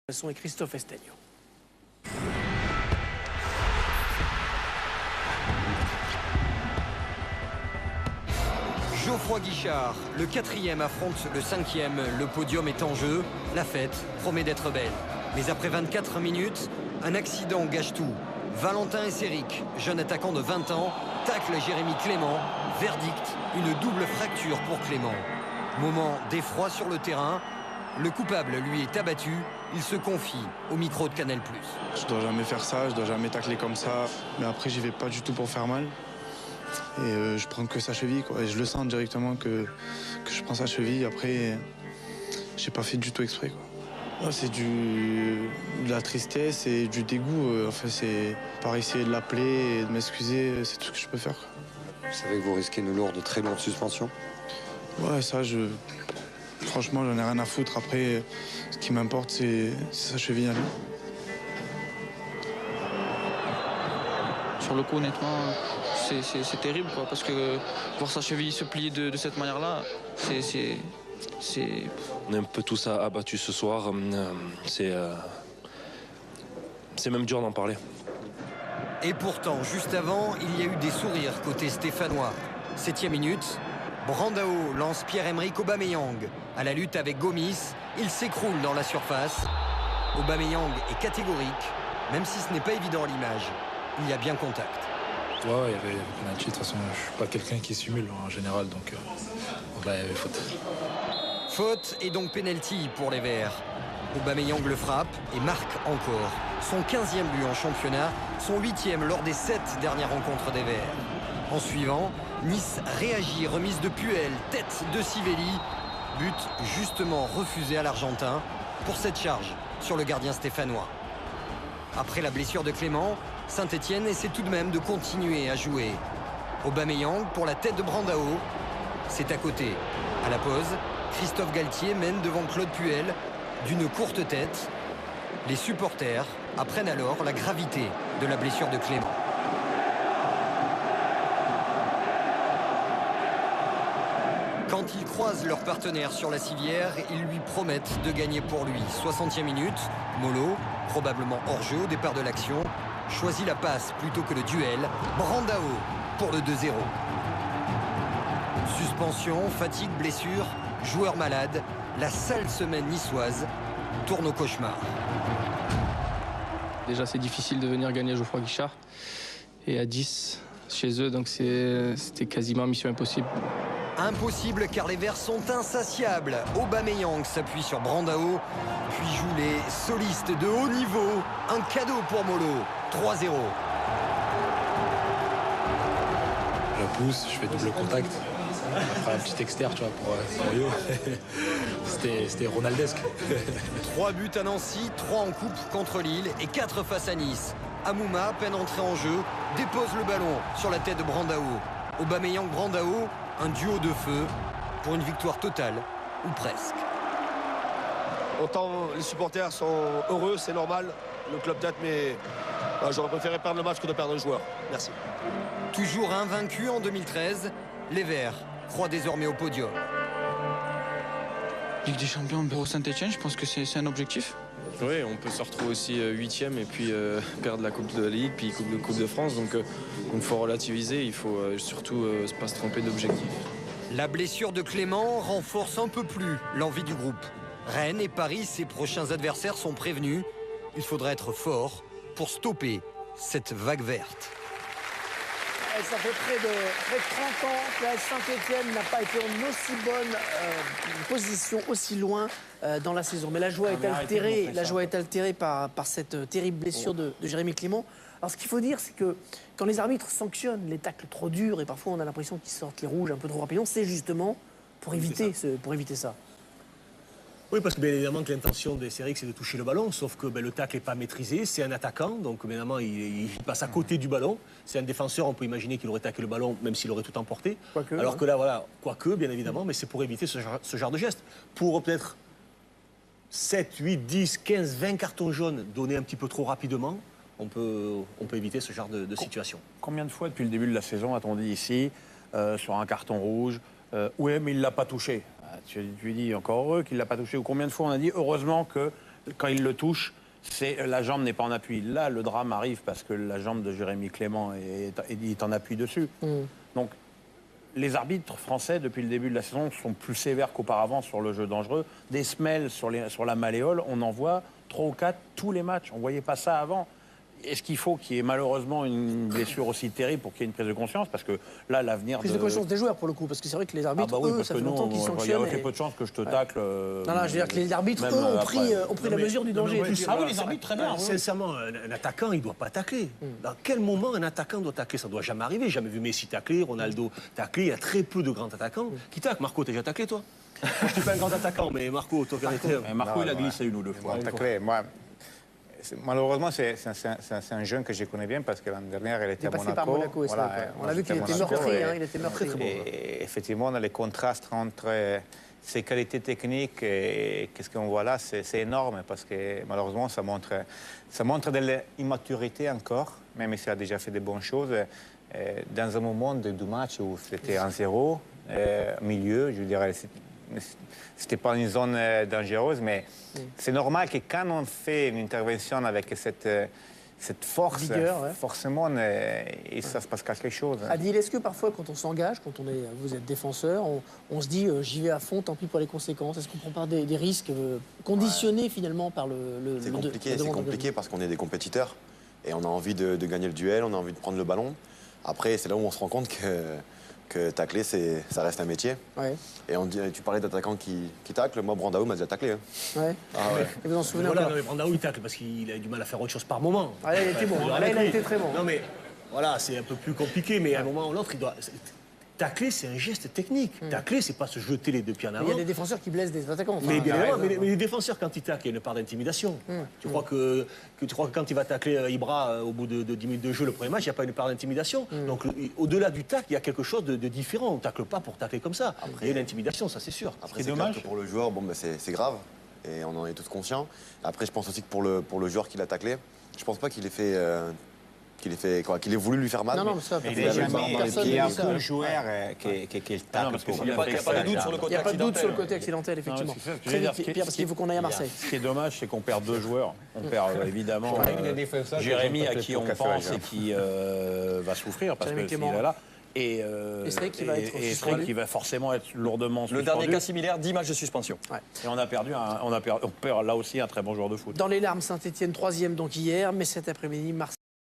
Et Christophe Estegno. Geoffroy Guichard, le 4e affronte le 5e. Le podium est en jeu. La fête promet d'être belle. Mais après 24 minutes, un accident gâche tout. Valentin Esseric, jeune attaquant de 20 ans, tacle Jérémy Clément. Verdict, une double fracture pour Clément. Moment d'effroi sur le terrain. Le coupable, lui, est abattu. Il se confie au micro de Canal+. Je dois jamais faire ça, je dois jamais tacler comme ça. Mais après, j'y vais pas du tout pour faire mal. Et je prends que sa cheville, quoi. Et je le sens directement que je prends sa cheville. Après, j'ai pas fait du tout exprès, quoi. C'est de la tristesse et du dégoût. Enfin, c'est par essayer de l'appeler et de m'excuser, c'est tout ce que je peux faire, quoi. Vous savez que vous risquez une lourde, très lourde suspension? Ouais, ça, franchement, j'en ai rien à foutre. Après, ce qui m'importe, c'est sa cheville à lui. Sur le coup, honnêtement, c'est terrible, quoi, parce que voir sa cheville se plier de cette manière-là, c'est... On est un peu tous abattus ce soir. C'est même dur d'en parler. Et pourtant, juste avant, il y a eu des sourires côté stéphanois. 7e minute, Brandao lance Pierre-Emerick Aubameyang. À la lutte avec Gomis, il s'écroule dans la surface. Aubameyang est catégorique, même si ce n'est pas évident à l'image. Il y a bien contact. Ouais, il y avait penalty. De toute façon, je suis pas quelqu'un qui simule en général, donc là, il y avait faute. Faute et donc penalty pour les Verts. Aubameyang le frappe et marque encore. Son 15e but en championnat, son 8e lors des 7 dernières rencontres des Verts. En suivant, Nice réagit, remise de Puel, tête de Sivelli. But justement refusé à l'Argentin pour cette charge sur le gardien stéphanois. Après la blessure de Clément, Saint-Etienne essaie tout de même de continuer à jouer. Aubameyang pour la tête de Brandao. C'est à côté. À la pause, Christophe Galtier mène devant Claude Puel d'une courte tête. Les supporters apprennent alors la gravité de la blessure de Clément. Quand ils croisent leur partenaire sur la civière, ils lui promettent de gagner pour lui. 60e minute, Molo, probablement hors-jeu au départ de l'action, choisit la passe plutôt que le duel. Brandao pour le 2-0. Suspension, fatigue, blessure, joueur malade. La sale semaine niçoise tourne au cauchemar. Déjà, c'est difficile de venir gagner à Geoffroy Guichard. Et à 10 chez eux, donc c'était quasiment mission impossible. Impossible car les Verts sont insatiables. Aubameyang s'appuie sur Brandao, puis joue les solistes de haut niveau. Un cadeau pour Molo. 3-0. Je pousse, je fais double contact. Après un petit externe, tu vois, pour Rio. C'était ronaldesque. 3 buts à Nancy, 3 en coupe contre Lille et 4 face à Nice. Amouma, à peine entré en jeu, dépose le ballon sur la tête de Brandao. Aubameyang-Brandao, un duo de feu pour une victoire totale, ou presque. Autant les supporters sont heureux, c'est normal. Le club peut-être, mais j'aurais préféré perdre le match que de perdre un joueur. Merci. Toujours invaincus en 2013, les Verts croient désormais au podium. Ligue des Champions pour Saint-Etienne, je pense que c'est un objectif. Oui, on peut se retrouver aussi 8e et puis perdre la Coupe de la Ligue, puis Coupe de France. Donc il faut relativiser, il faut surtout pas se tromper d'objectif. La blessure de Clément renforce un peu plus l'envie du groupe. Rennes et Paris, ses prochains adversaires, sont prévenus. Il faudra être fort pour stopper cette vague verte. Et ça fait près de 30 ans que la Saint-Etienne n'a pas été en aussi bonne position, aussi loin dans la saison. Mais la joie est altérée, par cette terrible blessure de Jérémy Clément. Alors ce qu'il faut dire, c'est que quand les arbitres sanctionnent les tacles trop durs, et parfois on a l'impression qu'ils sortent les rouges un peu trop rapidement, c'est justement pour éviter ça. Oui, parce que bien évidemment que l'intention des Esseric, c'est de toucher le ballon, sauf que le tacle n'est pas maîtrisé, c'est un attaquant, donc bien évidemment il passe à côté du ballon. C'est un défenseur, on peut imaginer qu'il aurait taqué le ballon, même s'il aurait tout emporté. Alors que là, voilà, quoique, bien évidemment, mais c'est pour éviter ce genre de geste. Pour peut-être 7, 8, 10, 15, 20 cartons jaunes donnés un petit peu trop rapidement, on peut éviter ce genre de situation. Combien de fois depuis le début de la saison a-t-on dit ici, sur un carton rouge, oui, mais il ne l'a pas touché? Tu dis encore heureux qu'il ne l'a pas touché. Ou combien de fois on a dit heureusement que quand il le touche, la jambe n'est pas en appui. Là, le drame arrive parce que la jambe de Jérémy Clément est en appui dessus. Donc, les arbitres français, depuis le début de la saison, sont plus sévères qu'auparavant sur le jeu dangereux. Des semelles sur la malléole, on en voit 3 ou 4 tous les matchs. On ne voyait pas ça avant. Est-ce qu'il faut qu'il y ait malheureusement une blessure aussi terrible pour qu'il y ait une prise de conscience? Parce que là, l'avenir... Prise de conscience des joueurs, pour le coup, parce que c'est vrai que les arbitres, eux, ça fait longtemps qu'ils sanctionnent. Il y a peu de chances que je te tacle. Non, je veux dire que les arbitres, eux, ont pris la mesure du danger. Ah oui, les arbitres, très bien. Sincèrement, un attaquant, il ne doit pas tacler. Dans quel moment un attaquant doit tacler? Ça ne doit jamais arriver. J'ai jamais vu Messi tacler, Ronaldo tacler. Il y a très peu de grands attaquants qui taclent. Marco, t'as déjà taclé, toi? Moi, je ne suis pas un grand attaquant, mais Marco, toi, Marco, il a glissé 1 ou 2 fois. Moi, malheureusement, c'est un jeune que je connais bien parce que l'année dernière, il était à Monaco. Il est passé par Monaco, voilà, on a vu qu'il était meurtrier, il était meurtrier. Et effectivement, les contrastes entre ses qualités techniques et qu'est-ce qu'on voit là, c'est énorme parce que malheureusement, ça montre de l'immaturité encore, même s'il a déjà fait de bonnes choses. Dans un moment du match où c'était 1-0, milieu, je dirais, c'était pas une zone dangereuse, mais c'est normal que quand on fait une intervention avec cette force, forcément, ça se passe quelque chose. Adil, est-ce que parfois, quand on s'engage, vous êtes défenseur, on se dit j'y vais à fond, tant pis pour les conséquences? Est-ce qu'on prend pas des risques conditionnés finalement par le C'est compliqué parce qu'on est des compétiteurs et on a envie de gagner le duel, on a envie de prendre le ballon. Après, c'est là où on se rend compte que tacler, ça reste un métier. Ouais. Et tu parlais d'attaquants qui taclent. Moi, Brandao m'a déjà taclé. Hein. Ouais. Ah ouais. Et vous en souvenez? Voilà, Brandao, il tacle parce qu'il a du mal à faire autre chose par moment. Ah, là, il était bon. Là, il a été très bon. Non, mais voilà, c'est un peu plus compliqué, mais à un moment ou l'autre, il doit... Tacler, c'est un geste technique. Tacler, c'est pas se jeter les 2 pieds en avant. Il y a des défenseurs qui blessent des attaquants. Enfin, mais les défenseurs, quand ils taclent, il y a une part d'intimidation. Tu crois que quand il va tacler Ibra au bout de 10 minutes de jeu le premier match, il n'y a pas une part d'intimidation. Donc, au-delà du tacle, il y a quelque chose de différent. On ne tacle pas pour tacler comme ça. Après, il y a une intimidation, ça c'est sûr. Après, c'est dommage. Pour le joueur, bon, c'est grave. Et on en est tous conscients. Après, je pense aussi que pour le joueur qui l'a taclé, je pense pas qu'il ait fait... qu'il ait voulu lui faire mal. Non, mais ça, il y a un joueur qui le tacle. Il n'y a pas de doute sur le côté accidentel. Il n'y a pas de doute sur le côté accidentel, effectivement. Très vite, Pierre, parce qu'il faut qu'on aille à Marseille. Ce qui est dommage, c'est qu'on perd 2 joueurs. On perd évidemment Jérémy, à qui on pense et qui va souffrir parce qu'il est là. Et Esric qui va forcément être lourdement suspendu. Le dernier cas similaire, 10 matchs de suspension. Ouais. Et on perd là aussi un très bon joueur de foot. Dans les larmes, Saint-Etienne, 3e donc hier, mais cet après-midi, Marseille.